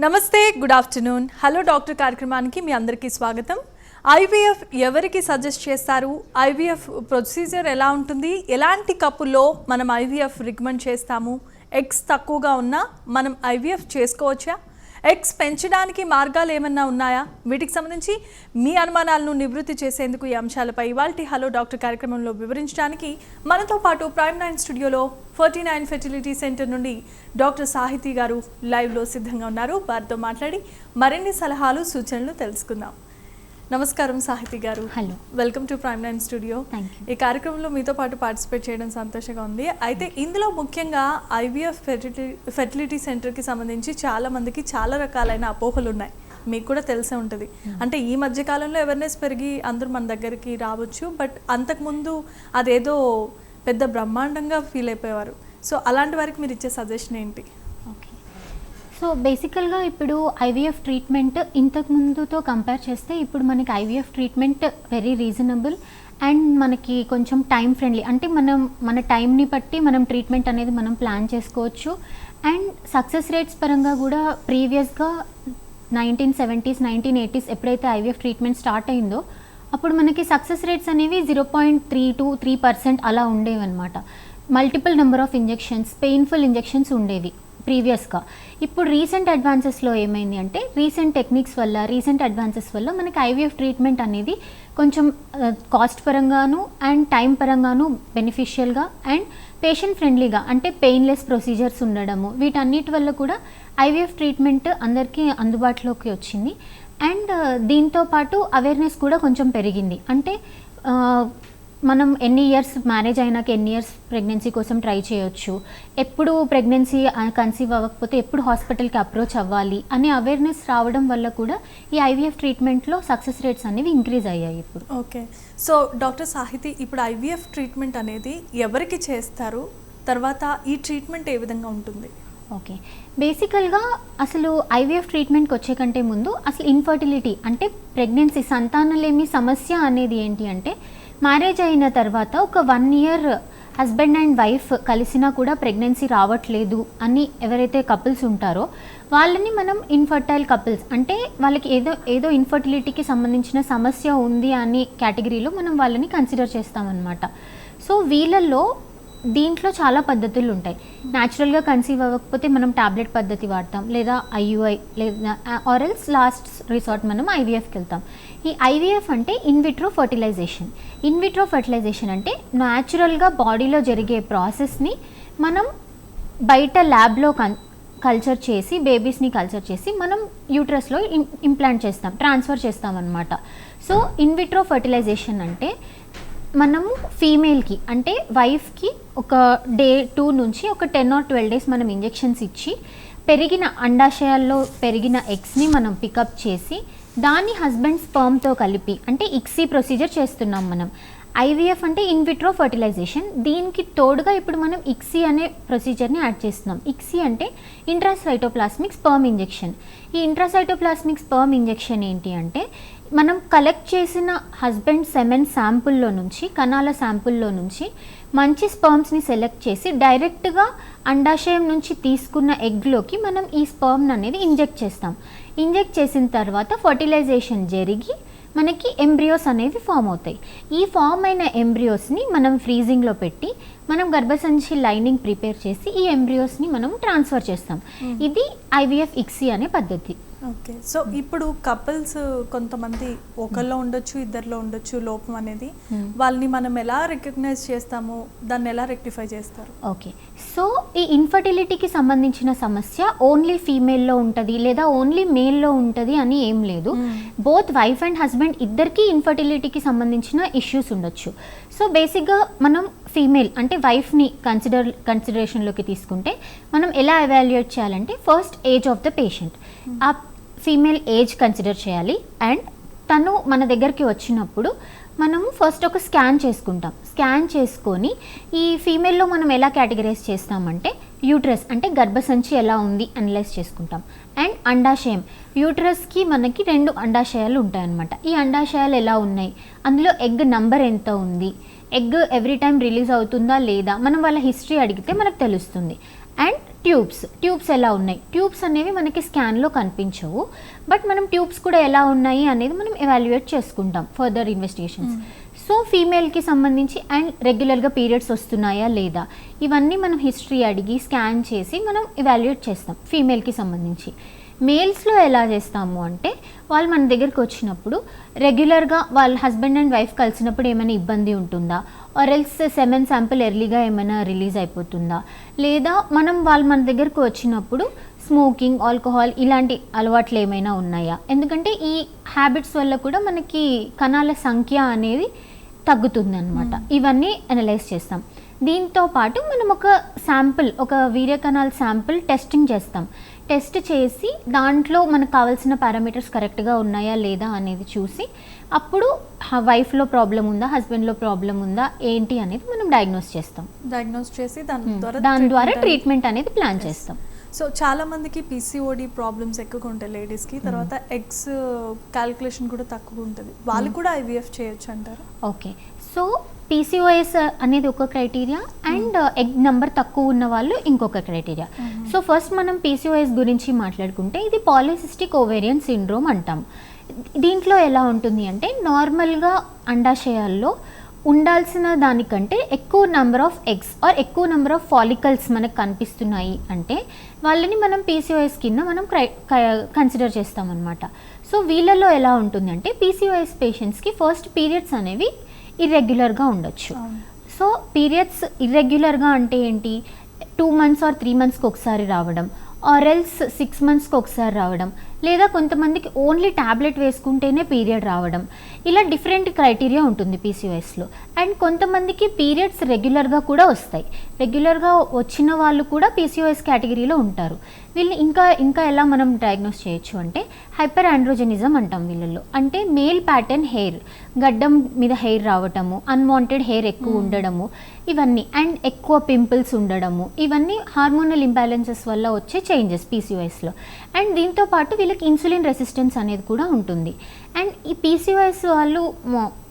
నమస్తే, good afternoon. Hello doctor కార్యక్రమానికి మీ అందరికీ స్వాగతం. ఐవీఎఫ్ ఎవరికి సజెస్ట్ చేస్తారు, ఐవీఎఫ్ ప్రొసీజర్ ఎలా ఉంటుంది, ఎలాంటి కప్పుల్లో మనం ఐవీఎఫ్ రికమెండ్ చేస్తాము, ఎగ్స్ తక్కువగా ఉన్నా మనం ఐవీఎఫ్ చేసుకోవచ్చా, ఎగ్స్ పెంచడానికి మార్గాలు ఏమన్నా ఉన్నాయా, వీటికి సంబంధించి మీ అనుమానాలను నివృత్తి చేసేందుకు ఈ అంశాలపై ఇవాల్టి హలో డాక్టర్ కార్యక్రమంలో వివరించడానికి మనతో పాటు ప్రైమ్ 9 స్టూడియోలో 49 ఫెర్టిలిటీ సెంటర్ నుండి డాక్టర్ సాహితి గారు లైవ్లో సిద్ధంగా ఉన్నారు. వారితో మాట్లాడి మరిన్ని సలహాలు సూచనలు తెలుసుకుందాం. నమస్కారం సాహితి గారు. Hello, welcome to prime 9 studio. ఈ కార్యక్రమంలో మీతో పాటు పార్టిసిపేట్ చేయడం సంతోషంగా ఉంది. అయితే ఇందులో ముఖ్యంగా ఐవీఎఫ్ ఫెర్టిలిటీ సెంటర్కి సంబంధించి చాలా మందికి చాలా రకాలైన అపోహలు ఉన్నాయి. మీకు కూడా తెలిసే ఉంటుంది. అంటే ఈ మధ్యకాలంలో అవేర్నెస్ పెరిగి అందరూ మన దగ్గరికి రావచ్చు, బట్ అంతకుముందు అదేదో పెద్ద బ్రహ్మాండంగా ఫీల్ అయిపోయేవారు. సో అలాంటి వారికి మీరు ఇచ్చే సజెషన్ ఏంటి? ఓకే, సో బేసికల్గా ఇప్పుడు ఐవీఎఫ్ ట్రీట్మెంట్ ఇంతకు ముందుతో కంపేర్ చేస్తే ఇప్పుడు మనకి IVF treatment very reasonable and మనకి కొంచెం టైం ఫ్రెండ్లీ. అంటే మన టైంని బట్టి మనం ట్రీట్మెంట్ అనేది మనం ప్లాన్ చేసుకోవచ్చు. అండ్ సక్సెస్ రేట్స్ పరంగా కూడా ప్రీవియస్గా 1970s 1980s ఎప్పుడైతే ఐవీఎఫ్ ట్రీట్మెంట్ స్టార్ట్ అయిందో అప్పుడు మనకి సక్సెస్ రేట్స్ అనేవి 0.3 to 3% అలా ఉండేవి అనమాట. Multiple number of injections, painful injections ఉండేవి ప్రీవియస్గా. ఇప్పుడు రీసెంట్ అడ్వాన్సెస్లో ఏమైంది అంటే రీసెంట్ టెక్నిక్స్ వల్ల, రీసెంట్ అడ్వాన్సెస్ వల్ల మనకి ఐవీఎఫ్ ట్రీట్మెంట్ అనేది కొంచెం కాస్ట్ పరంగాను అండ్ టైం పరంగాను బెనిఫిషియల్గా అండ్ పేషెంట్ ఫ్రెండ్లీగా, అంటే పెయిన్లెస్ ప్రొసీజర్స్ ఉండడము, వీటన్నిటి వల్ల కూడా ఐవీఎఫ్ ట్రీట్మెంట్ అందరికీ అందుబాటులోకి వచ్చింది. అండ్ దీంతో పాటు అవేర్నెస్ కూడా కొంచెం పెరిగింది. అంటే మనం ఎన్ని ఇయర్స్ మ్యారేజ్ అయినాక ఎన్ని ఇయర్స్ ప్రెగ్నెన్సీ కోసం ట్రై చేయొచ్చు, ఎప్పుడు ప్రెగ్నెన్సీ కన్సీవ్ అవ్వకపోతే ఎప్పుడు హాస్పిటల్కి అప్రోచ్ అవ్వాలి అనే అవేర్నెస్ రావడం వల్ల కూడా ఈ ఐవీఎఫ్ ట్రీట్మెంట్లో సక్సెస్ రేట్స్ అనేవి ఇంక్రీజ్ అయ్యాయి ఇప్పుడు. ఓకే, సో డాక్టర్ సాహితి, ఇప్పుడు ఐవీఎఫ్ ట్రీట్మెంట్ అనేది ఎవరికి చేస్తారు, తర్వాత ఈ ట్రీట్మెంట్ ఏ విధంగా ఉంటుంది? ఓకే, బేసికల్గా అసలు ఐవీఎఫ్ ట్రీట్మెంట్కి వచ్చే కంటే ముందు అసలు ఇన్ఫర్టిలిటీ అంటే ప్రెగ్నెన్సీ, సంతానలేమి సమస్య అనేది ఏంటి అంటే మ్యారేజ్ అయిన తర్వాత ఒక 1 year హస్బెండ్ అండ్ వైఫ్ కలిసినా కూడా ప్రెగ్నెన్సీ రావట్లేదు అని ఎవరైతే కపుల్స్ ఉంటారో వాళ్ళని మనం ఇన్ఫర్టైల్ కపుల్స్, అంటే వాళ్ళకి ఏదో ఇన్ఫర్టిలిటీకి సంబంధించిన సమస్య ఉంది అని కేటగిరీలో మనం వాళ్ళని కన్సిడర్ చేస్తామన్నమాట. సో వీళ్ళల్లో దీంట్లో చాలా పద్ధతులు ఉంటాయి. న్యాచురల్గా కన్సీవ్ అవ్వకపోతే మనం టాబ్లెట్ పద్ధతి వాడతాం, లేదా ఐయుఐ, లేదా ఆర్ఎల్స్ లాస్ట్ రిసార్ట్ మనం ఐవీఎఫ్కి వెళ్తాం. ఈ ఐవీఎఫ్ అంటే ఇన్విట్రో ఫర్టిలైజేషన్. ఇన్విట్రో ఫర్టిలైజేషన్ అంటే న్యాచురల్గా బాడీలో జరిగే ప్రాసెస్ని మనం బయట ల్యాబ్లో కల్చర్ చేసి, బేబీస్ని కల్చర్ చేసి మనం యూట్రస్లో ఇంప్లాంట్ చేస్తాం, ట్రాన్స్ఫర్ చేస్తాం అన్నమాట. సో ఇన్విట్రో ఫర్టిలైజేషన్ అంటే మనము ఫీమేల్కి అంటే వైఫ్కి ఒక day 2 నుంచి ఒక 10 or 12 days మనం ఇంజెక్షన్స్ ఇచ్చి పెరిగిన అండాశయాల్లో పెరిగిన ఎగ్స్ని మనం పికప్ చేసి దాన్ని హస్బెండ్ స్పర్మ్తో కలిపి, అంటే ఇక్సీ ప్రొసీజర్ చేస్తున్నాం మనం. ఐవీఎఫ్ అంటే ఇన్విట్రో ఫర్టిలైజేషన్. దీనికి తోడుగా ఇప్పుడు మనం ఇక్సీ అనే ప్రొసీజర్ని యాడ్ చేస్తున్నాం. ఇక్సీ అంటే ఇంట్రాసైటోప్లాస్మిక్ స్పర్మ్ ఇంజెక్షన్. ఈ ఇంట్రాసైటోప్లాస్మిక్ స్పర్మ్ ఇంజెక్షన్ ఏంటి అంటే మనం కలెక్ట్ చేసిన హస్బెండ్ సెమెన్ శాంపుల్లో నుంచి, కణాల శాంపుల్లో నుంచి మంచి స్పర్మ్స్ని సెలెక్ట్ చేసి డైరెక్ట్గా అండాశయం నుంచి తీసుకున్న ఎగ్లోకి మనం ఈ స్పర్మ్ అనేది ఇంజెక్ట్ చేస్తాం. ఇంజెక్ట్ చేసిన తర్వాత ఫర్టిలైజేషన్ జరిగి మనకి ఎంబ్రియోస్ అనేవి ఫామ్ అవుతాయి. ఈ ఫామ్ అయిన ఎంబ్రియోస్ని మనం ఫ్రీజింగ్లో పెట్టి మనం గర్భసంచి లైనింగ్ ప్రిపేర్ చేసి ఈ ఎంబ్రియోస్ని మనం ట్రాన్స్ఫర్ చేస్తాం. ఇది ఐవీఎఫ్ ఇక్సీ అనే పద్ధతి. ఓకే, సో ఇప్పుడు కపుల్స్ కొంతమంది ఒకళ్ళలో ఉండొచ్చు, ఇద్దరిలో ఉండొచ్చు లోపం అనేది, వాళ్ళని మనం ఎలా రికగ్నైజ్ చేస్తాము, దాన్ని ఎలా రెక్టిఫై చేస్తారు? ఓకే, సో ఈ ఇన్ఫర్టిలిటీకి సంబంధించిన సమస్య ఓన్లీ ఫీమేల్లో ఉంటుంది లేదా ఓన్లీ మేల్లో ఉంటుంది అని ఏం లేదు. బోత్ వైఫ్ అండ్ హస్బెండ్ ఇద్దరికీ ఇన్ఫర్టిలిటీకి సంబంధించిన ఇష్యూస్ ఉండొచ్చు. సో బేసిక్గా మనం ఫీమేల్ అంటే వైఫ్ని కన్సిడరేషన్లోకి తీసుకుంటే మనం ఎలా ఎవాల్యుయేట్ చేయాలంటే first age of the patient, ఆ ఫీమేల్ ఏజ్ కన్సిడర్ చేయాలి. అండ్ తను మన దగ్గరికి వచ్చినప్పుడు మనము ఫస్ట్ ఒక స్కాన్ చేసుకుంటాం. స్కాన్ చేసుకొని ఈ ఫీమేల్లో మనం ఎలా కేటగరైజ్ చేస్తామంటే యూట్రస్ అంటే గర్భసంచి ఎలా ఉంది అనలైజ్ చేసుకుంటాం. అండ్ అండాశయం, యూట్రస్కి మనకి 2 అండాశయాలు ఉంటాయన్నమాట. ఈ అండాశయాలు ఎలా ఉన్నాయి, అందులో ఎగ్ నంబర్ ఎంత ఉంది, ఎగ్ ఎవ్రీ టైం రిలీజ్ అవుతుందా లేదా, మనం వాళ్ళ హిస్టరీ అడిగితే మనకు తెలుస్తుంది. అండ్ ట్యూబ్స్ ఎలా ఉన్నాయి, ట్యూబ్స్ అనేవి మనకి స్కాన్లో కనిపించవు, బట్ మనం ట్యూబ్స్ కూడా ఎలా ఉన్నాయి అనేది మనం ఎవాల్యుయేట్ చేసుకుంటాం ఫర్దర్ ఇన్వెస్టిగేషన్స్. సో ఫీమేల్కి సంబంధించి అండ్ రెగ్యులర్గా పీరియడ్స్ వస్తున్నాయా లేదా ఇవన్నీ మనం హిస్టరీ అడిగి స్కాన్ చేసి మనం ఎవాల్యుయేట్ చేస్తాం ఫీమేల్కి సంబంధించి. మేల్స్లో ఎలా చేస్తాము అంటే వాళ్ళు మన దగ్గరికి వచ్చినప్పుడు రెగ్యులర్గా వాళ్ళ హస్బెండ్ అండ్ వైఫ్ కలిసినప్పుడు ఏమైనా ఇబ్బంది ఉంటుందా, ఆర్ ఎల్స్ సెమెన్ శాంపుల్ ఎర్లీగా ఏమైనా రిలీజ్ అయిపోతుందా, లేదా వాళ్ళు మన దగ్గరకు వచ్చినప్పుడు స్మోకింగ్, ఆల్కహాల్ ఇలాంటి అలవాట్లు ఏమైనా ఉన్నాయా. ఎందుకంటే ఈ హ్యాబిట్స్ వల్ల కూడా మనకి కణాల సంఖ్య అనేది తగ్గుతుంది అనమాట. ఇవన్నీ అనలైజ్ చేస్తాం. దీంతో పాటు మనం ఒక శాంపుల్, ఒక వీర్య కణాల శాంపుల్ టెస్టింగ్ చేస్తాం. టెస్ట్ చేసి దాంట్లో మనకు కావాల్సిన పారామీటర్స్ కరెక్ట్గా ఉన్నాయా లేదా అనేది చూసి అప్పుడు వైఫ్లో ప్రాబ్లం ఉందా, హస్బెండ్లో ప్రాబ్లం ఉందా ఏంటి అనేది మనం డయాగ్నోస్ చేస్తాం. డయాగ్నోస్ చేసి దాని ద్వారా ట్రీట్మెంట్ అనేది ప్లాన్ చేస్తాం. సో చాలా మందికి పీసీఓడి ప్రాబ్లమ్స్ ఎక్కువగా ఉంటాయి లేడీస్కి, తర్వాత ఎగ్స్ క్యాల్కులేషన్ కూడా తక్కువ ఉంటుంది, వాళ్ళు కూడా ఐవీఎఫ్ చేయొచ్చు అంటారు. ఓకే, సో పీసీఓఎస్ అనేది ఒక క్రైటీరియా అండ్ ఎగ్ నెంబర్ తక్కువ ఉన్న వాళ్ళు ఇంకొక క్రైటీరియా. సో ఫస్ట్ మనం పీసీఓఎస్ గురించి మాట్లాడుకుంటే ఇది పాలిసిస్టిక్ ఓవేరియన్ సిండ్రోమ్ అంటాం. దీంట్లో ఎలా ఉంటుంది అంటే నార్మల్గా అండాశయాల్లో ఉండాల్సిన దానికంటే ఎక్కువ నెంబర్ ఆఫ్ ఎగ్స్ ఆర్ ఎక్కువ నెంబర్ ఆఫ్ ఫాలికల్స్ మనకు కనిపిస్తున్నాయి అంటే వాళ్ళని మనం పీసీఓఎస్ కింద మనం కన్సిడర్ చేస్తామన్నమాట. సో వీళ్ళలో ఎలా ఉంటుంది అంటే పీసీఓఎస్ పేషెంట్స్కి ఫస్ట్ పీరియడ్స్ అనేవి ఇర్రెగ్యులర్గా ఉండొచ్చు. సో పీరియడ్స్ ఇర్రెగ్యులర్గా అంటే ఏంటి, 2 months ఆర్ 3 monthsకి ఒకసారి రావడం, ఆర్ ఎల్స్ 6 monthsకి ఒకసారి రావడం, లేదా కొంతమందికి ఓన్లీ ట్యాబ్లెట్ వేసుకుంటేనే పీరియడ్ రావడం, ఇలా డిఫరెంట్ క్రైటీరియా ఉంటుంది పీసీఓఎస్లో. అండ్ కొంతమందికి పీరియడ్స్ రెగ్యులర్గా కూడా వస్తాయి. రెగ్యులర్గా వచ్చిన వాళ్ళు కూడా పీసీఓఎస్ కేటగిరీలో ఉంటారు. వీళ్ళని ఇంకా ఎలా మనం డయాగ్నోస్ చేయొచ్చు అంటే హైపర్ ఆండ్రోజెనిజం అంటాం వీళ్ళల్లో. అంటే మేల్ ప్యాటర్న్ హెయిర్, గడ్డం మీద హెయిర్ రావటము, అన్వాంటెడ్ హెయిర్ ఎక్కువ ఉండడము, ఇవన్నీ అండ్ ఎక్కువ పింపుల్స్ ఉండడము, ఇవన్నీ హార్మోనల్ ఇంబ్యాలెన్సెస్ వల్ల వచ్చే చేంజెస్ పీసీఓఎస్లో. అండ్ దీంతో పాటు వీళ్ళకి ఇన్సులిన్ రెసిస్టెన్స్ అనేది కూడా ఉంటుంది. అండ్ ఈ పీసీఓఎస్ వాళ్ళు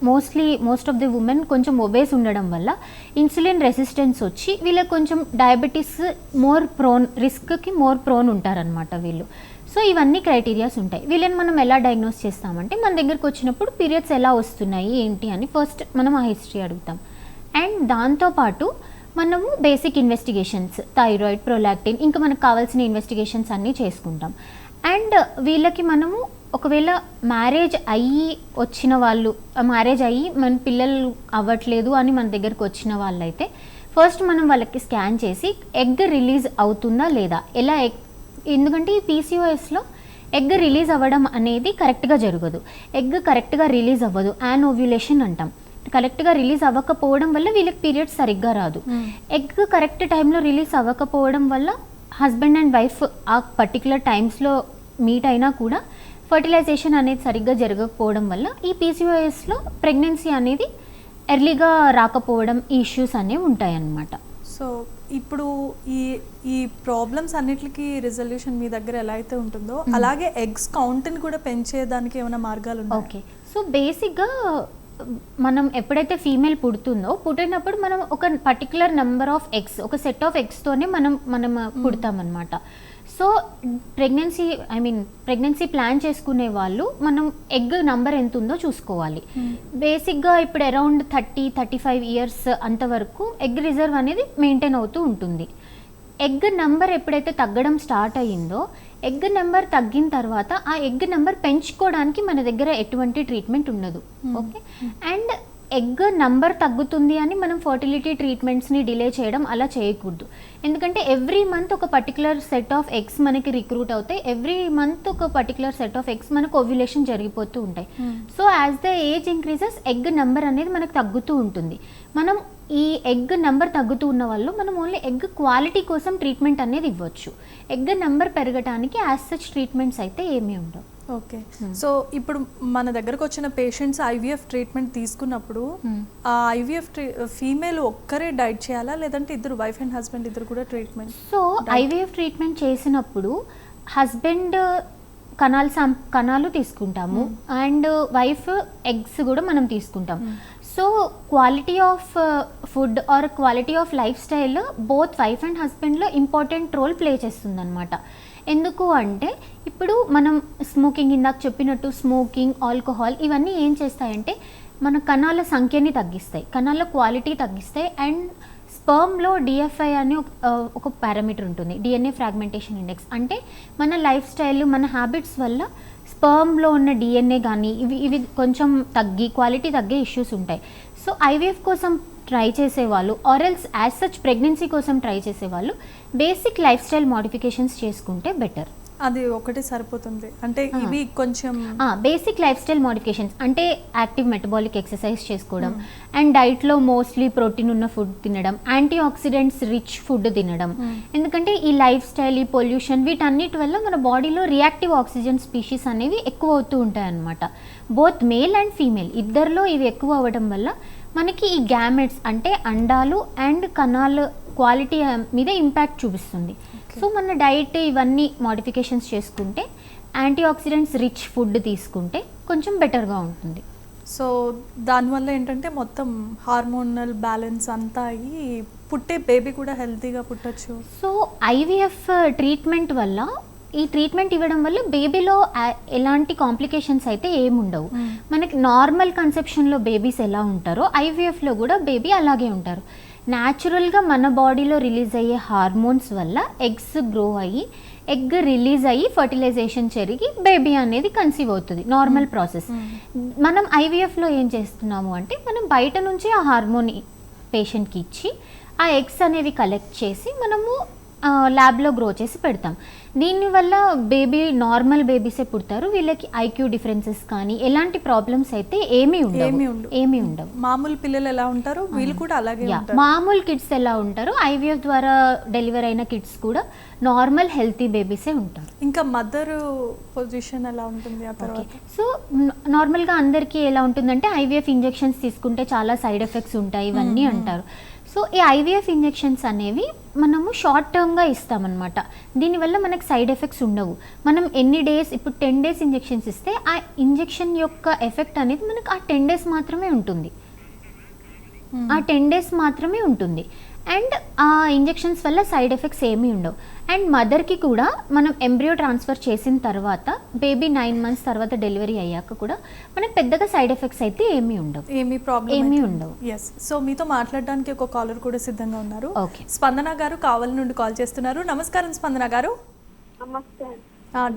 మోస్ట్ ఆఫ్ ది ఉమెన్ కొంచెం ఒబేస్ ఉండడం వల్ల ఇన్సులిన్ రెసిస్టెన్స్ వచ్చి వీళ్ళకి కొంచెం డయాబెటీస్ రిస్క్కి మోర్ ప్రోన్ ఉంటారనమాట వీళ్ళు. సో ఇవన్నీ క్రైటీరియాస్ ఉంటాయి. వీళ్ళని మనం ఎలా డయాగ్నోస్ చేస్తామంటే మన దగ్గరకు వచ్చినప్పుడు పీరియడ్స్ ఎలా వస్తున్నాయి ఏంటి అని ఫస్ట్ మనం ఆ హిస్టరీ అడుగుతాం. అండ్ దాంతోపాటు మనము బేసిక్ ఇన్వెస్టిగేషన్స్, థైరాయిడ్, ప్రొలాక్టిన్, ఇంకా మనకు కావాల్సిన ఇన్వెస్టిగేషన్స్ అన్నీ చేసుకుంటాం. అండ్ వీళ్ళకి మనము ఒకవేళ మ్యారేజ్ అయ్యి వచ్చిన వాళ్ళు, మ్యారేజ్ అయ్యి మన పిల్లలు అవ్వట్లేదు అని మన దగ్గరకు వచ్చిన వాళ్ళైతే ఫస్ట్ మనం వాళ్ళకి స్కాన్ చేసి ఎగ్ రిలీజ్ అవుతుందా లేదా, ఎందుకంటే ఈ పీసీఓఎస్లో ఎగ్ రిలీజ్ అవ్వడం అనేది కరెక్ట్గా జరగదు. ఎగ్ కరెక్ట్గా రిలీజ్ అవ్వదు, యానోవ్యులేషన్ అంటాం. కరెక్ట్గా రిలీజ్ అవ్వకపోవడం వల్ల వీళ్ళకి పీరియడ్స్ సరిగ్గా రాదు. ఎగ్ కరెక్ట్ టైంలో రిలీజ్ అవ్వకపోవడం వల్ల హస్బెండ్ అండ్ వైఫ్ ఆ పర్టికులర్ టైమ్స్లో మీట్ అయినా కూడా ఫర్టిలైజేషన్ అనేది సరిగ్గా జరగకపోవడం వల్ల ఈ పీసీఓఎస్లో ప్రెగ్నెన్సీ అనేది ఎర్లీగా రాకపోవడం, ఈ ఇష్యూస్ అనేవి ఉంటాయన్నమాట. సో ఇప్పుడు ఈ ప్రాబ్లమ్స్ అన్నిటికీ రిజల్యూషన్ మీ దగ్గర ఎలా అయితే ఉంటుందో అలాగే ఎగ్స్ కౌంట్ని కూడా పెంచేదానికి ఏమైనా మార్గాలు ఉన్నాయి? ఓకే, సో బేసిక్గా మనం ఎప్పుడైతే ఫీమేల్ పుట్టినప్పుడు మనం ఒక పర్టికులర్ నెంబర్ ఆఫ్ ఎగ్స్, ఒక సెట్ ఆఫ్ ఎగ్స్తోనే మనం పుడతామన్నమాట. సో ప్రెగ్నెన్సీ ప్లాన్ చేసుకునే వాళ్ళు మనం ఎగ్ నంబర్ ఎంత ఉందో చూసుకోవాలి. బేసిక్గా ఇప్పుడు అరౌండ్ 30-35 years అంతవరకు ఎగ్ రిజర్వ్ అనేది మెయింటైన్ అవుతూ ఉంటుంది. ఎగ్ నెంబర్ ఎప్పుడైతే తగ్గడం స్టార్ట్ అయ్యిందో, ఎగ్ నెంబర్ తగ్గిన తర్వాత ఆ ఎగ్ నెంబర్ పెంచుకోవడానికి మన దగ్గర ఎటువంటి ట్రీట్మెంట్ ఉండదు. ఓకే, అండ్ ఎగ్ నంబర్ తగ్గుతుంది అని మనం ఫర్టిలిటీ ట్రీట్మెంట్స్ని డిలే చేయడం అలా చేయకూడదు. ఎందుకంటే ఎవ్రీ మంత్ ఒక పర్టికులర్ సెట్ ఆఫ్ ఎగ్స్ మనకి రిక్రూట్ అవుతాయి. ఎవ్రీ మంత్ ఒక పర్టికులర్ సెట్ ఆఫ్ ఎగ్స్ మనకు ఓవ్యులేషన్ జరిగిపోతూ ఉంటాయి. So as the age increases egg number అనేది మనకు తగ్గుతూ ఉంటుంది. మనం ఈ ఎగ్ నెంబర్ తగ్గుతూ ఉన్న వాళ్ళు మనం ఓన్లీ ఎగ్ క్వాలిటీ కోసం ట్రీట్మెంట్ అనేది ఇవ్వచ్చు. ఎగ్ నెంబర్ పెరగడానికి యాజ్ సచ్ ట్రీట్మెంట్స్ అయితే ఏమీ ఉండవు. ఓకే, సో ఇప్పుడు మన దగ్గరకు వచ్చిన పేషెంట్స్ ఐవీఎఫ్ ట్రీట్మెంట్ తీసుకున్నప్పుడు ఆ ఐవీఎఫ్ ఫీమేల్ ఒక్కరే డైట్ చేయాలా, లేదంటే ఇద్దరు వైఫ్ అండ్ హస్బెండ్ ఇద్దరు కూడా ట్రీట్మెంట్? సో ఐవీఎఫ్ ట్రీట్మెంట్ చేసినప్పుడు హస్బెండ్ కణాలు తీసుకుంటాము అండ్ వైఫ్ ఎగ్స్ కూడా మనం తీసుకుంటాం. So quality of food or quality of lifestyle both wife and హస్బెండ్లో ఇంపార్టెంట్ రోల్ ప్లే చేస్తుంది అనమాట. ఎందుకు అంటే ఇప్పుడు మనం స్మోకింగ్, ఇందాక చెప్పినట్టు స్మోకింగ్, ఆల్కహాల్ ఇవన్నీ ఏం చేస్తాయంటే మన కణాల సంఖ్యని తగ్గిస్తాయి, కణాల క్వాలిటీ తగ్గిస్తాయి. అండ్ స్పర్మ్లో డిఎఫ్ఐ అని ఒక పారామీటర్ ఉంటుంది, డిఎన్ఏ ఫ్రాగ్మెంటేషన్ ఇండెక్స్. అంటే మన లైఫ్ స్టైల్, మన హ్యాబిట్స్ వల్ల స్పర్మ్లో ఉన్న డిఎన్ఏ కానీ ఇవి కొంచెం తగ్గి క్వాలిటీ తగ్గే ఇష్యూస్ ఉంటాయి. సో ఐవీఎఫ్ కోసం ట్రై చేసేవాళ్ళు ఆర్ఎల్స్ యాజ్ సచ్ ప్రెగ్నెన్సీ కోసం ట్రై చేసేవాళ్ళు బేసిక్ లైఫ్ స్టైల్ మోడిఫికేషన్స్ చేసుకుంటే బెటర్. అది ఒకటి సరిపోతుంది అంటే ఇవి కొంచెం బేసిక్ లైఫ్ స్టైల్ మోడిఫికేషన్స్ అంటే యాక్టివ్ మెటబాలిక్ ఎక్సర్సైజ్ చేసుకోవడం, అండ్ డైట్లో మోస్ట్లీ ప్రోటీన్ ఉన్న ఫుడ్ తినడం, యాంటీ ఆక్సిడెంట్స్ రిచ్ ఫుడ్ తినడం. ఎందుకంటే ఈ లైఫ్ స్టైల్, ఈ పొల్యూషన్ వీటన్నిటి వల్ల మన బాడీలో రియాక్టివ్ ఆక్సిజన్ స్పీషీస్ అనేవి ఎక్కువ అవుతూ ఉంటాయి అన్నమాట. బోత్ మేల్ అండ్ ఫీమేల్ ఇద్దరిలో ఇవి ఎక్కువ అవ్వడం వల్ల మనకి ఈ గ్యామెట్స్ అంటే అండాలు అండ్ కణాలు క్వాలిటీ మీద ఇంపాక్ట్ చూపిస్తుంది. సో మన డైట్ ఇవన్నీ మోడిఫికేషన్స్ చేసుకుంటే, యాంటీ ఆక్సిడెంట్స్ రిచ్ ఫుడ్ తీసుకుంటే కొంచెం బెటర్గా ఉంటుంది. సో దానివల్ల ఏంటంటే మొత్తం హార్మోనల్ బ్యాలెన్స్ అంతా అయ్యి పుట్టే బేబీ కూడా హెల్తీగా పుట్టచ్చు. సో ఐవీఎఫ్ ట్రీట్మెంట్ వల్ల, ఈ ట్రీట్మెంట్ ఇవ్వడం వల్ల బేబీలో ఎలాంటి కాంప్లికేషన్స్ అయితే ఏముండవు. మనకి నార్మల్ కన్సెప్షన్లో బేబీస్ ఎలా ఉంటారో ఐవీఎఫ్లో కూడా బేబీ అలాగే ఉంటారు. న్యాచురల్గా మన బాడీలో రిలీజ్ అయ్యే హార్మోన్స్ వల్ల ఎగ్స్ గ్రో అయ్యి, ఎగ్ రిలీజ్ అయ్యి ఫర్టిలైజేషన్ జరిగి బేబీ అనేది కన్సీవ్ అవుతుంది, నార్మల్ ప్రాసెస్. మనం ఐవీఎఫ్లో ఏం చేస్తున్నాము అంటే మనం బయట నుంచి ఆ హార్మోన్ పేషెంట్కి ఇచ్చి ఆ ఎగ్స్ అనేవి కలెక్ట్ చేసి మనము ల్యాబ్లో గ్రో చేసి పెడతాం. దీనివల్ల బేబీ నార్మల్ బేబీసే పుడతారు, వీళ్ళకి ఐక్యూ డిఫరెన్సెస్ కానీ ఎలాంటి ప్రాబ్లమ్స్ అయితే ఏమీ ఉండవు. మామూలు పిల్లలు ఎలా ఉంటారు వీళ్ళు కూడా అలాగే ఉంటారు. మామూలు కిడ్స్ ఎలా ఉంటారు, ఐవీఎఫ్ ద్వారా డెలివరీ అయిన కిడ్స్ కూడా నార్మల్ హెల్తీ బేబీసే ఉంటారు. ఇంకా మదర్ పొజిషన్ ఎలా ఉంటుంది ఆ తర్వాత? సో నార్మల్గా అందరికీ ఎలా ఉంటుందంటే ఐవీఎఫ్ ఇంజెక్షన్స్ తీసుకుంటే చాలా సైడ్ ఎఫెక్ట్స్ ఉంటాయి ఇవన్నీ అంటారు. సో ఈ ఐవీఎఫ్ ఇంజెక్షన్స్ అనేవి మనము షార్ట్ టర్మ్గా ఇస్తామన్నమాట. దీనివల్ల మనకు సైడ్ ఎఫెక్ట్స్ ఉండవు. మనం ఎన్ని డేస్, ఇప్పుడు 10 days ఇంజెక్షన్స్ ఇస్తే ఆ ఇంజెక్షన్ యొక్క ఎఫెక్ట్ అనేది మనకు ఆ 10 days మాత్రమే ఉంటుంది, ఆ 10 days మాత్రమే ఉంటుంది. అండ్ ఆ ఇంజెక్షన్స్ వల్ల సైడ్ ఎఫెక్ట్స్ ఏమీ ఉండవు. అండ్ మదర్కి కూడా మనం ఎంబ్రియో ట్రాన్స్ఫర్ చేసిన తర్వాత బేబీ 9 months తర్వాత డెలివరీ అయ్యాక కూడా మనకు పెద్దగా సైడ్ ఎఫెక్ట్స్ అయితే ఏమీ ఉండవు, ఏమీ ఉండవు. సో మీతో మాట్లాడడానికి ఒక కాలర్ కూడా సిద్ధంగా ఉన్నారు. ఓకే, స్పందన గారు కావలి నుండి కాల్ చేస్తున్నారు. నమస్కారం స్పందన గారు. నమస్తే.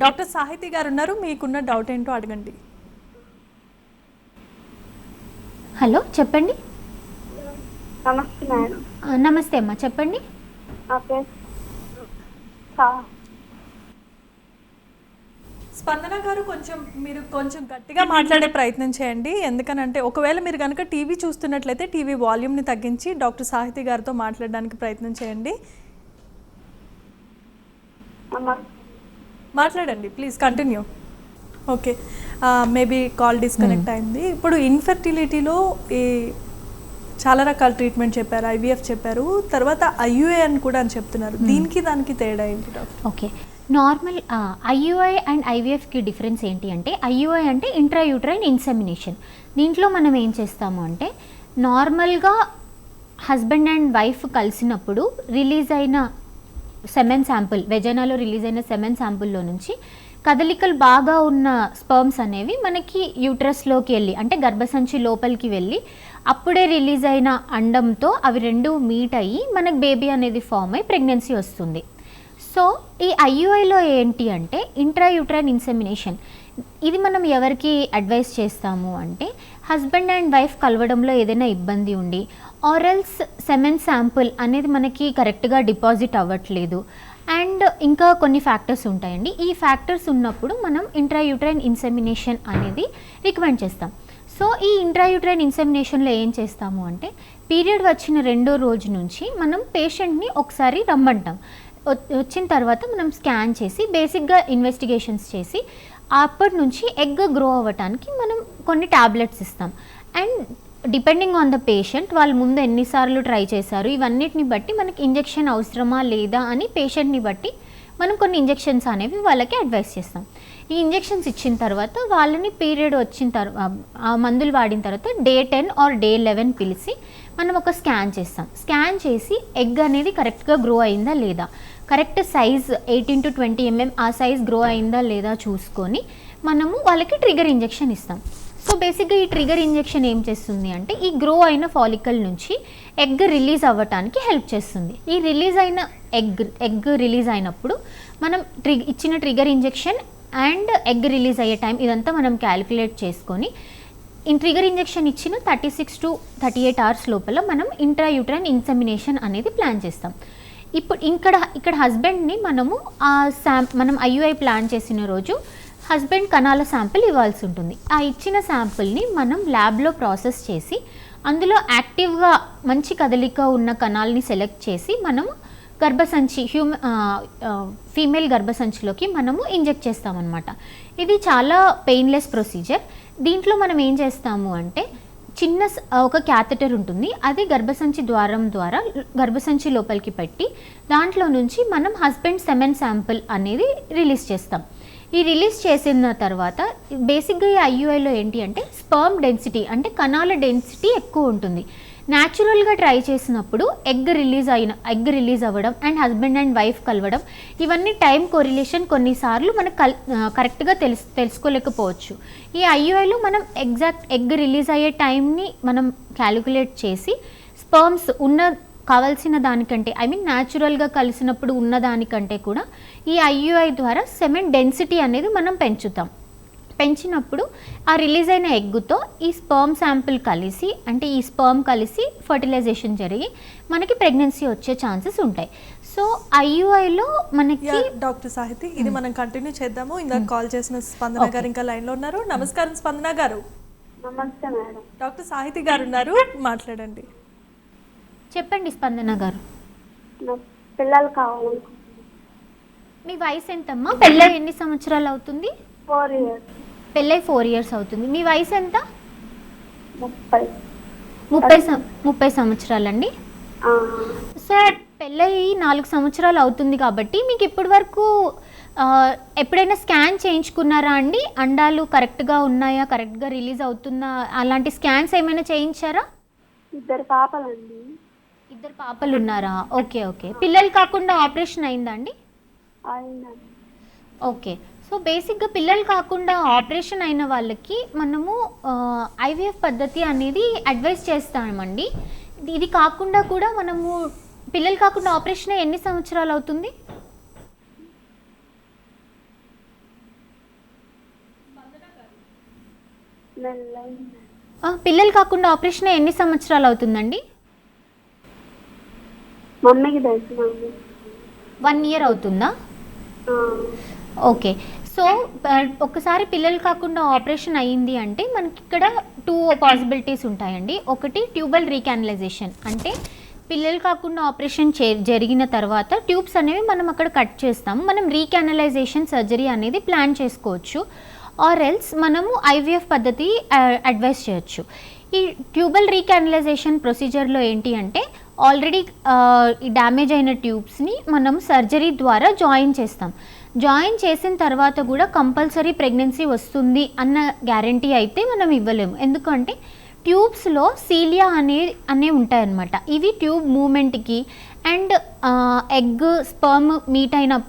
డాక్టర్ సాహితి గారు ఉన్నారు, మీకున్న డౌట్ ఏంటో అడగండి. హలో చెప్పండి. నమస్తే మేడం. నమస్తే అమ్మా, చెప్పండి. నా పేరు స్పందన గారు, మీరు కొంచెం గట్టిగా మాట్లాడే ప్రయత్నం చేయండి. ఎందుకనంటే ఒకవేళ మీరు కనుక టీవీ చూస్తున్నట్లయితే టీవీ వాల్యూమ్ని తగ్గించి డాక్టర్ సాహితి గారితో మాట్లాడడానికి ప్రయత్నం చేయండి. మాట్లాడండి please, continue. Okay, maybe call disconnect అయింది. ఇప్పుడు ఇన్ఫెర్టిలిటీలో ఈ చాలా రకాల ట్రీట్మెంట్ చెప్పారు, ఐవీఎఫ్ చెప్పారు, తర్వాత ఐయుఐ అని కూడా అని చెప్తున్నారు. దీనికి దానికి తేడా ఏంటి doctor? Okay, normal IUI and ఐవీఎఫ్కి డిఫరెన్స్ ఏంటి అంటే, ఐయుఐ అంటే ఇంట్రాయూట్రైన్ ఇన్సెమినేషన్. దీంట్లో మనం ఏం చేస్తాము అంటే నార్మల్గా హస్బెండ్ అండ్ వైఫ్ కలిసినప్పుడు రిలీజ్ అయిన సెమెన్ శాంపుల్, వెజైనాలో రిలీజ్ అయిన సెమెన్ శాంపుల్లో నుంచి కదలికలు బాగా ఉన్న స్పర్మ్స్ అనేవి మనకి యూట్రస్లోకి వెళ్ళి, అంటే గర్భసంచి లోపలికి వెళ్ళి అప్పుడే రిలీజ్ అయిన అండంతో అవి రెండు మీట్ అయ్యి మనకు బేబీ అనేది ఫామ్ అయ్యి ప్రెగ్నెన్సీ వస్తుంది. సో ఈ ఐయుఐలో ఏంటి అంటే ఇంట్రాయూట్రైన్ ఇన్సెమినేషన్. ఇది మనం ఎవరికి అడ్వైస్ చేస్తాము అంటే హస్బెండ్ అండ్ వైఫ్ కలవడంలో ఏదైనా ఇబ్బంది ఉండి ఆర్ఎల్స్ సెమెన్ శాంపుల్ అనేది మనకి కరెక్ట్గా డిపాజిట్ అవ్వట్లేదు అండ్ ఇంకా కొన్ని ఫ్యాక్టర్స్ ఉంటాయండి. ఈ ఫ్యాక్టర్స్ ఉన్నప్పుడు మనం ఇంట్రాయూట్రైన్ ఇన్సెమినేషన్ అనేది రికమెండ్ చేస్తాం. సో ఈ ఇంట్రాయూట్రైన్ ఇన్సెమినేషన్లో ఏం చేస్తాము అంటే పీరియడ్ వచ్చిన 2వ రోజు నుంచి మనం పేషెంట్ని ఒకసారి రమ్మంటాం. వచ్చిన తర్వాత మనం స్కాన్ చేసి బేసిక్గా ఇన్వెస్టిగేషన్స్ చేసి అప్పటి నుంచి ఎగ్ గ్రో అవ్వటానికి మనం కొన్ని టాబ్లెట్స్ ఇస్తాం. And depending on the patient వాళ్ళు ముందు ఎన్నిసార్లు ట్రై చేశారు ఇవన్నిటిని బట్టి మనకి ఇంజెక్షన్ అవసరమా లేదా అని పేషెంట్ని బట్టి మనం కొన్ని ఇంజెక్షన్స్ అనేవి వాళ్ళకి అడ్వైస్ చేస్తాం. ఈ ఈ ఇంజెక్షన్స్ ఇచ్చిన తర్వాత వాళ్ళని పీరియడ్ వచ్చిన తర్వాత ఆ మందులు వాడిన తర్వాత డే 10 ఆర్ డే 11 పిలిచి మనం ఒక స్కాన్ చేస్తాం. స్కాన్ చేసి ఎగ్ అనేది కరెక్ట్గా గ్రో అయిందా లేదా, కరెక్ట్ సైజ్ 18 to 20 mm ఆ సైజ్ గ్రో అయిందా లేదా చూసుకొని మనము వాళ్ళకి ట్రిగర్ ఇంజెక్షన్ ఇస్తాం. సో బేసిక్గా ఈ ట్రిగర్ ఇంజెక్షన్ ఏం చేస్తుంది అంటే ఈ గ్రో అయిన ఫాలికల్ నుంచి ఎగ్ రిలీజ్ అవ్వటానికి హెల్ప్ చేస్తుంది. ఈ రిలీజ్ అయిన ఎగ్ రిలీజ్ అయినప్పుడు మనం ఇచ్చిన trigger injection and egg release అయ్యే టైం ఇదంతా మనం క్యాలిక్యులేట్ చేసుకొని ట్రిగర్ ఇంజెక్షన్ ఇచ్చిన 36 to 38 hours లోపల మనం ఇంట్రాయూట్రైన్ ఇన్సెమినేషన్ అనేది ప్లాన్ చేస్తాం. ఇప్పుడు ఇక్కడ హస్బెండ్ని మనం ఐయుఐ ప్లాన్ చేసిన రోజు హస్బెండ్ కణాల శాంపిల్ ఇవ్వాల్సి ఉంటుంది. ఆ ఇచ్చిన శాంపిల్ని మనం ల్యాబ్లో ప్రాసెస్ చేసి అందులో యాక్టివ్గా మంచి కదలిక ఉన్న కణాలని సెలెక్ట్ చేసి మనము గర్భసంచి ఫీమేల్ గర్భసంచిలోకి మనము ఇంజెక్ట్ చేస్తామన్నమాట. ఇది చాలా పెయిన్లెస్ ప్రొసీజర్. దీంట్లో మనం ఏం చేస్తాము అంటే చిన్న ఒక క్యాథెటర్ ఉంటుంది, అది గర్భసంచి ద్వారం ద్వారా గర్భసంచి లోపలికి పెట్టి దాంట్లో నుంచి మనం హస్బెండ్ సెమెన్ శాంపిల్ అనేది రిలీజ్ చేస్తాం. ఈ రిలీజ్ చేసిన తర్వాత బేసిక్గా ఈ ఐయుఐలో ఏంటి అంటే స్పర్మ్ డెన్సిటీ అంటే కణాల డెన్సిటీ ఎక్కువ ఉంటుంది. న్యాచురల్గా ట్రై చేసినప్పుడు ఎగ్ రిలీజ్ అవ్వడం అండ్ హస్బెండ్ అండ్ వైఫ్ కలవడం ఇవన్నీ టైం కోరిలేషన్ కొన్నిసార్లు మనకు కరెక్ట్గా తెలుసుకోలేకపోవచ్చు. ఈ ఐయుఐలో మనం ఎగ్జాక్ట్ ఎగ్ రిలీజ్ అయ్యే టైంని మనం క్యాలిక్యులేట్ చేసి స్పర్మ్స్ కావాల్సిన దానికంటే న్యాచురల్గా కలిసినప్పుడు ఉన్న దానికంటే కూడా ఈ ఐయుఐ ద్వారా సెమెన్ డెన్సిటీ అనేది మనం పెంచినప్పుడు ఆ రిలీజ్ అయిన ఎగ్గుతో ఈ స్పర్మ్ శాంపిల్ కలిసి ఫర్టిలైజేషన్ జరిగి మనకి ప్రెగ్నెన్సీ వచ్చే ఛాన్సెస్ ఉంటాయి. సో ఐయుఐలో మనకి డాక్టర్ సాహితి ఇది మనం కంటిన్యూ చేద్దాము. ఇందాక కాల్ చేసిన స్పందన గారు ఇంకా లైన్లో ఉన్నారు. నమస్కారం స్పందన గారు. నమస్తే మేడం. డాక్టర్ సాహితి గారు ఉన్నారు, మాట్లాడండి. చెప్పండి స్పందన గారు. పిల్లలు కావాలి. మీ వయసు ఎంతమ్మా? పెళ్ళై ఎన్ని సంవత్సరాలు అవుతుంది? 4 years. పెళ్ళై 4 years అవుతుంది. మీ వయసు ఎంత? 30 సంవత్సరాలండి. సో పెళ్ళై 4 సంవత్సరాలు అవుతుంది కాబట్టి మీకు ఇప్పటి వరకు ఎప్పుడైనా స్కాన్ చేయించుకున్నారా అండి? అండాలు కరెక్ట్గా ఉన్నాయా, కరెక్ట్గా రిలీజ్ అవుతుందా, అలాంటి స్కాన్స్ ఏమైనా చేయించారా? 2 పాపలండి. 2 పాపలు ఉన్నారా? ఓకే. పిల్లలు కాకుండా ఆపరేషన్ అయిందా అండి? అయిందండి. ఓకే. సో బేసిక్గా పిల్లలు కాకుండా ఆపరేషన్ అయిన వాళ్ళకి మనము ఐవీఎఫ్ పద్ధతి అనేది అడ్వైస్ చేస్తామండి. ఇది కాకుండా కూడా మనము పిల్లలు కాకుండా ఆపరేషన్ ఎన్ని సంవత్సరాలు అవుతుంది? పిల్లలు కాకుండా ఆపరేషన్ ఎన్ని సంవత్సరాలు అవుతుందండి? మమ్మీకి తెలుసు. 1 year అవుతుందా? ఓకే. సో ఒకసారి పిల్లలు కాకుండా ఆపరేషన్ అయ్యింది అంటే మనకి ఇక్కడ 2 పాసిబిలిటీస్ ఉంటాయండి. ఒకటి ట్యూబల్ రీకానలైజేషన్, అంటే పిల్లలు కాకుండా ఆపరేషన్ జరిగిన తర్వాత ట్యూబ్స్ అనేవి మనం అక్కడ కట్ చేస్తాం. మనం రీకానలైజేషన్ సర్జరీ అనేది ప్లాన్ చేసుకోవచ్చు. ఆర్ ఎల్స్ మనము ఐవీఎఫ్ పద్ధతి అడ్వైస్ చేయొచ్చు. ఈ ట్యూబల్ రీకానలైజేషన్ ప్రొసీజర్లో ఏంటి అంటే ఆల్రెడీ ఈ డ్యామేజ్ అయిన ట్యూబ్స్ని మనం సర్జరీ ద్వారా జాయిన్ చేస్తాం. జాయిన్ చేసిన తర్వాత కూడా కంపల్సరీ ప్రెగ్నెన్సీ వస్తుంది అన్న గ్యారంటీ అయితే మనం ఇవ్వలేము. ఎందుకంటే ట్యూబ్స్లో సీలియా అనే ఉంటాయన్నమాట. ఇవి ట్యూబ్ మూమెంట్కి అండ్ ఎగ్ స్పర్మ్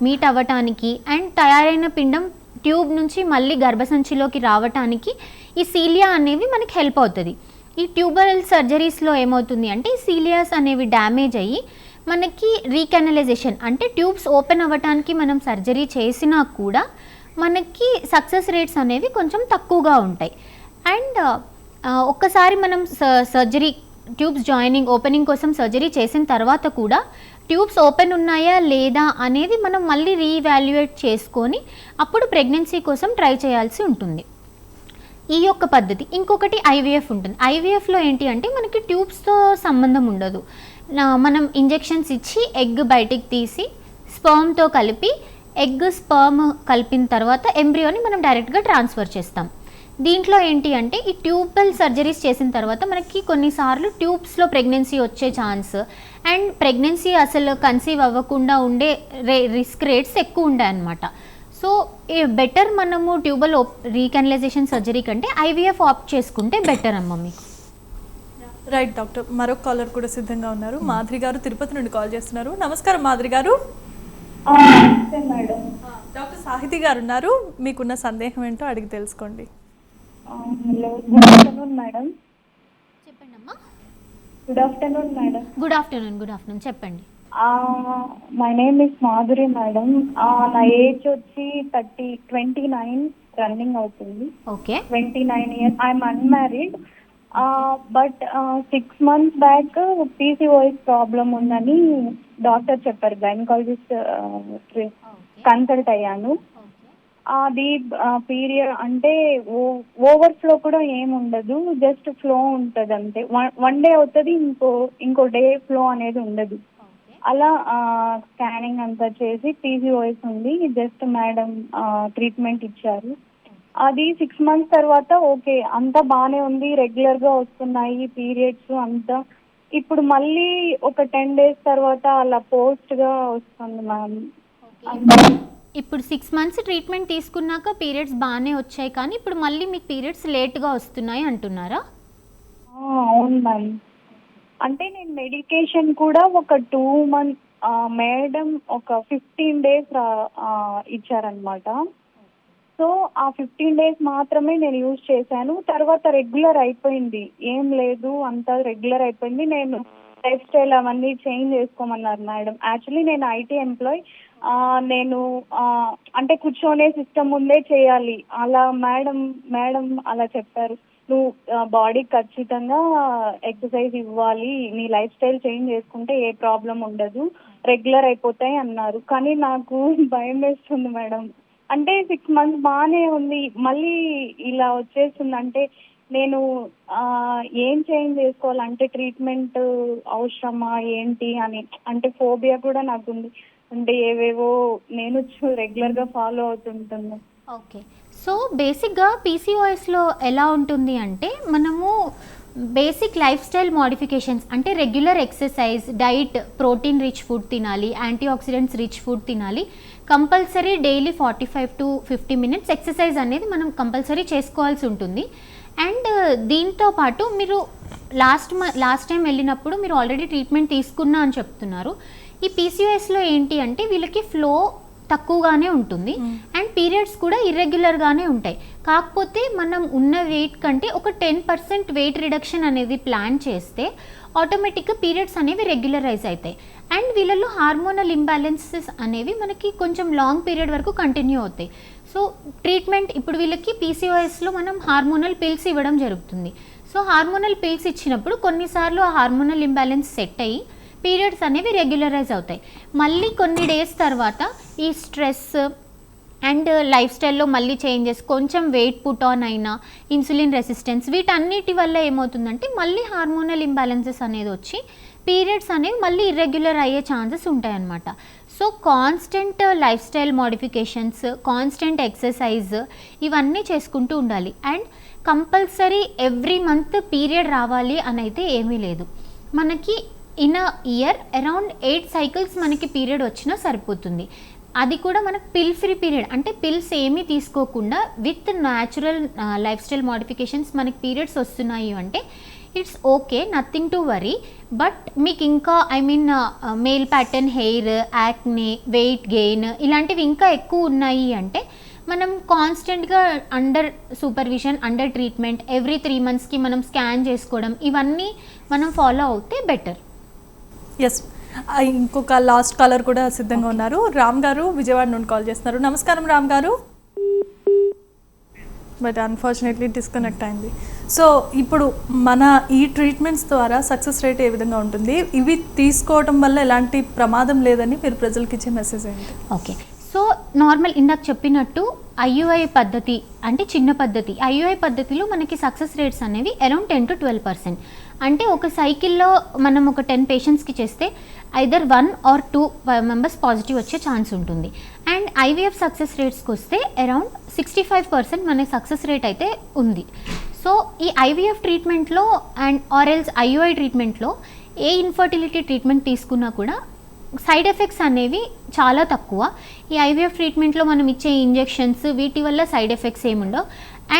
మీట్ అవ్వటానికి అండ్ తయారైన పిండం ట్యూబ్ నుంచి మళ్ళీ గర్భసంచిలోకి రావటానికి ఈ సీలియా అనేవి మనకి హెల్ప్ అవుతుంది. ఈ ట్యూబల్ సర్జరీస్లో ఏమవుతుంది అంటే సీలియాస్ అనేవి డ్యామేజ్ అయ్యి మనకి రీకానలైజేషన్ అంటే ట్యూబ్స్ ఓపెన్ అవ్వటానికి మనం సర్జరీ చేసినా కూడా మనకి సక్సెస్ రేట్స్ అనేవి కొంచెం తక్కువగా ఉంటాయి. అండ్ ఒక్కసారి మనం సర్జరీ ట్యూబ్స్ ఓపెనింగ్ కోసం సర్జరీ చేసిన తర్వాత కూడా ట్యూబ్స్ ఓపెన్ ఉన్నాయా లేదా అనేది మనం మళ్ళీ రీవాల్యుయేట్ చేసుకొని అప్పుడు ప్రెగ్నెన్సీ కోసం ట్రై చేయాల్సి ఉంటుంది. ఈ యొక్క పద్ధతి. ఇంకొకటి ఐవీఎఫ్ ఉంటుంది. ఐవీఎఫ్లో ఏంటి అంటే మనకి ట్యూబ్స్తో సంబంధం ఉండదు. మనం ఇంజెక్షన్స్ ఇచ్చి ఎగ్ బయటికి తీసి స్పర్మ్తో కలిపి స్పర్మ్ కలిపిన తర్వాత ఎంబ్రియోని మనం డైరెక్ట్గా ట్రాన్స్ఫర్ చేస్తాం. దీంట్లో ఏంటి అంటే ఈ ట్యూబల్ సర్జరీస్ చేసిన తర్వాత మనకి కొన్నిసార్లు ట్యూబ్స్లో ప్రెగ్నెన్సీ వచ్చే ఛాన్స్ అండ్ ప్రెగ్నెన్సీ అసలు కన్సీవ్ అవ్వకుండా ఉండే రిస్క్ రేట్స్ ఎక్కువ ఉంటాయి అన్నమాట. సో బెటర్ మనము ట్యూబల్ రీకెనలైజేషన్ సర్జరీ కంటే ఐవీఎఫ్ ఆప్ట్ చేసుకుంటే బెటర్ అమ్మ మీకు. రైట్ డాక్టర్, మరొక కాలర్ కూడా సిద్ధంగా ఉన్నారు. మాధురి గారు తిరుపతి నుండి కాల్ చేస్తున్నారు. నమస్కారం మాధురి గారు. మేడం. డాక్టర్ సాహితి గారు ఉన్నారు, మీకున్న సందేహం ఏంటో అడిగి తెలుసుకోండి. Hello, good afternoon madam. చెప్పండి అమ్మా. Good afternoon madam. Good afternoon చెప్పండి. My name is Madhuri madam. నా ఏజ్ వచ్చి 29 రన్నింగ్ అవుతుంది. Okay. 29 years. I'm unmarried. But 6 months back PCOS problem ఉందని డాక్టర్ చెప్పారు. గైనకాలజిస్ట్ కన్సల్ట్ అయ్యాను. అది పీరియడ్ అంటే ఓవర్ఫ్లో కూడా ఏముండదు, జస్ట్ ఫ్లో ఉంటుంది అంతే. వన్ డే అవుతుంది, ఇంకో డే ఫ్లో అనేది ఉండదు. అలా స్కానింగ్ అంతా చేసి పీసీఓఎస్ ఉంది, జస్ట్ మేడం ట్రీట్మెంట్ ఇచ్చారు. అది 6 months తర్వాత ఓకే, అంతా బాగానే ఉంది, రెగ్యులర్గా వస్తున్నాయి పీరియడ్స్ అంతా. ఇప్పుడు మళ్ళీ ఒక 10 days తర్వాత అలా పోస్ట్గా వస్తుంది మ్యామ్. ఇప్పుడు 6 months ట్రీట్మెంట్ తీసుకున్నాక పీరియడ్స్ బాగానే వచ్చాయి, కానీ ఇప్పుడు మళ్ళీ మీకు పీరియడ్స్ లేట్గా వస్తున్నాయి అంటున్నారా? అవును మ్యామ్. అంటే నేను మెడికేషన్ కూడా ఒక 2 months మేడం ఒక 15 days ఇచ్చారనమాట. సో ఆ 15 days మాత్రమే నేను యూజ్ చేశాను. తర్వాత రెగ్యులర్ అయిపోయింది, ఏం లేదు, అంతా రెగ్యులర్ అయిపోయింది. నేను లైఫ్ స్టైల్ అవన్నీ చేంజ్ చేసుకోమన్నారు మేడం. యాక్చువల్లీ నేను ఐటీ ఎంప్లాయ్. నేను అంటే కూర్చొనే సిస్టమ్ ముందే చేయాలి. అలా మేడం అలా చెప్పారు, నువ్వు బాడీకి ఖచ్చితంగా ఎక్సర్సైజ్ ఇవ్వాలి, నీ లైఫ్ స్టైల్ చేంజ్ చేసుకుంటే ఏ ప్రాబ్లం ఉండదు, రెగ్యులర్ అయిపోతాయి అన్నారు. కానీ నాకు భయం వేస్తుంది మేడం. అంటే 6 months బాగానే ఉంది, మళ్ళీ ఇలా వచ్చేస్తుంది. అంటే నేను ఏం చేంజ్ చేసుకోవాలంటే ట్రీట్మెంట్ అవసరమా ఏంటి అని, అంటే ఫోబియా కూడా నాకు ఉంది. అంటే ఏవేవో నేను రెగ్యులర్గా ఫాలో అవుతుంటాను. ఓకే. సో బేసిక్గా పీసీఓఎస్లో ఎలా ఉంటుంది అంటే మనము బేసిక్ లైఫ్ స్టైల్ మోడిఫికేషన్స్ అంటే regular exercise, diet, protein rich food తినాలి, యాంటీ ఆక్సిడెంట్స్ రిచ్ ఫుడ్ తినాలి, compulsory daily 45 to 50 minutes exercise అనేది మనం కంపల్సరీ చేసుకోవాల్సి ఉంటుంది. అండ్ దీంతో పాటు మీరు లాస్ట్ టైం వెళ్ళినప్పుడు మీరు ఆల్రెడీ ట్రీట్మెంట్ తీసుకున్నా అని చెప్తున్నారు. ఈ పీసీఓఎస్లో ఏంటి అంటే వీళ్ళకి ఫ్లో తక్కువగానే ఉంటుంది అండ్ పీరియడ్స్ కూడా ఇర్రెగ్యులర్గానే ఉంటాయి. కాకపోతే మనం ఉన్న వెయిట్ కంటే ఒక 10% వెయిట్ రిడక్షన్ అనేది ప్లాన్ చేస్తే ఆటోమేటిక్గా పీరియడ్స్ అనేవి రెగ్యులరైజ్ అవుతాయి. అండ్ వీళ్ళలో హార్మోనల్ ఇంబ్యాలెన్సెస్ అనేవి మనకి కొంచెం లాంగ్ పీరియడ్ వరకు కంటిన్యూ అవుతాయి. సో ట్రీట్మెంట్ ఇప్పుడు వీళ్ళకి పీసీఓఎస్లో మనం హార్మోనల్ పిల్స్ ఇవ్వడం జరుగుతుంది. సో హార్మోనల్ పిల్స్ ఇచ్చినప్పుడు కొన్నిసార్లు ఆ హార్మోనల్ ఇంబ్యాలెన్స్ సెట్ అయ్యి పీరియడ్స్ అనేవి రెగ్యులరైజ్ అవుతాయి. మళ్ళీ కొన్ని డేస్ తర్వాత ఈ స్ట్రెస్ అండ్ లైఫ్ స్టైల్లో మళ్ళీ చేంజెస్, కొంచెం వెయిట్ పుట్ ఆన్ అయినా, ఇన్సులిన్ రెసిస్టెన్స్, వీటన్నిటి వల్ల ఏమవుతుందంటే మళ్ళీ హార్మోనల్ ఇంబ్యాలెన్సెస్ అనేది వచ్చి పీరియడ్స్ అనేవి మళ్ళీ ఇర్రెగ్యులర్ అయ్యే ఛాన్సెస్ ఉంటాయన్నమాట. So constant life style modifications, constant exercise ఇవన్నీ చేసుకుంటూ ఉండాలి. And compulsory every month period రావాలి అని అయితే ఏమీ లేదు. మనకి in a year around 8 cycles మనకి పీరియడ్ వచ్చినా సరిపోతుంది. అది కూడా మనకు పిల్ ఫ్రీ పీరియడ్, అంటే పిల్స్ ఏమీ తీసుకోకుండా with natural life style modifications మనకి పీరియడ్స్ వస్తున్నాయి అంటే it's okay, nothing to worry. But మీకు ఇంకా male pattern hair, acne, weight gain ఇలాంటివి ఇంకా ఎక్కువ ఉన్నాయి అంటే మనం కాన్స్టెంట్గా under supervision, under treatment, every 3 monthsకి మనం స్కాన్ చేసుకోవడం, ఇవన్నీ మనం ఫాలో అవుతే బెటర్. ఎస్, ఇంకొక లాస్ట్ కాలర్ కూడా సిద్ధంగా ఉన్నారు. రామ్ గారు విజయవాడ నుండి కాల్ చేస్తున్నారు. నమస్కారం రామ్ గారు. బట్ అన్ఫార్చునేట్లీ డిస్కనెక్ట్ అయింది. సో ఇప్పుడు మన ఈ ట్రీట్మెంట్స్ ద్వారా సక్సెస్ రేట్ ఏ విధంగా ఉంటుంది, ఇవి తీసుకోవడం వల్ల ఎలాంటి ప్రమాదం లేదని మీరు ప్రజలకు ఇచ్చే మెసేజ్ ఏంటి? ఓకే. సో నార్మల్ ఇందాక చెప్పినట్టు ఐయుఐ పద్ధతి అంటే చిన్న పద్ధతి. ఐయుఐ పద్ధతిలో మనకి సక్సెస్ రేట్స్ అనేవి అరౌండ్ 10 to 12%. అంటే ఒక సైకిల్లో మనం ఒక 10 patientsకి చేస్తే ఐదర్ 1 or 2 members పాజిటివ్ వచ్చే ఛాన్స్ ఉంటుంది. అండ్ ఐవీఎఫ్ సక్సెస్ రేట్స్కి వస్తే అరౌండ్ 65% మనకి సక్సెస్ రేట్ అయితే ఉంది. సో ఈ ఐవీఎఫ్ ట్రీట్మెంట్లో అండ్ ఆర్ఎల్స్ ఐయుఐ ట్రీట్మెంట్లో ఏ ఇన్ఫర్టిలిటీ ట్రీట్మెంట్ తీసుకున్నా కూడా సైడ్ ఎఫెక్ట్స్ అనేవి చాలా తక్కువ. ఈ ఐవీఎఫ్ ట్రీట్మెంట్లో మనం ఇచ్చే ఇంజెక్షన్స్ వీటి వల్ల సైడ్ ఎఫెక్ట్స్ ఏముండవు.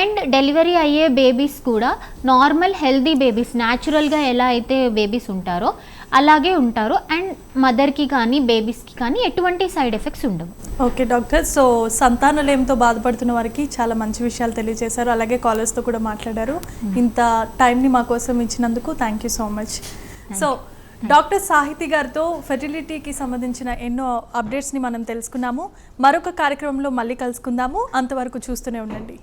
అండ్ డెలివరీ అయ్యే బేబీస్ కూడా నార్మల్ హెల్దీ బేబీస్, న్యాచురల్గా ఎలా అయితే బేబీస్ ఉంటారో అలాగే ఉంటారు. అండ్ మదర్కి కానీ బేబీస్కి కానీ ఎటువంటి సైడ్ ఎఫెక్ట్స్ ఉండవు. ఓకే డాక్టర్, సో సంతానలేమితో బాధపడుతున్న వారికి చాలా మంచి విషయాలు తెలియజేశారు, అలాగే కాలర్స్తో కూడా మాట్లాడారు. ఇంత టైంని మా కోసం ఇచ్చినందుకు thank you so much. So doctor Sahithi గారితో ఫెర్టిలిటీకి సంబంధించిన ఎన్నో అప్డేట్స్ని మనం తెలుసుకున్నాము. మరొక కార్యక్రమంలో మళ్ళీ కలుసుకుందాము. అంతవరకు చూస్తూనే ఉండండి.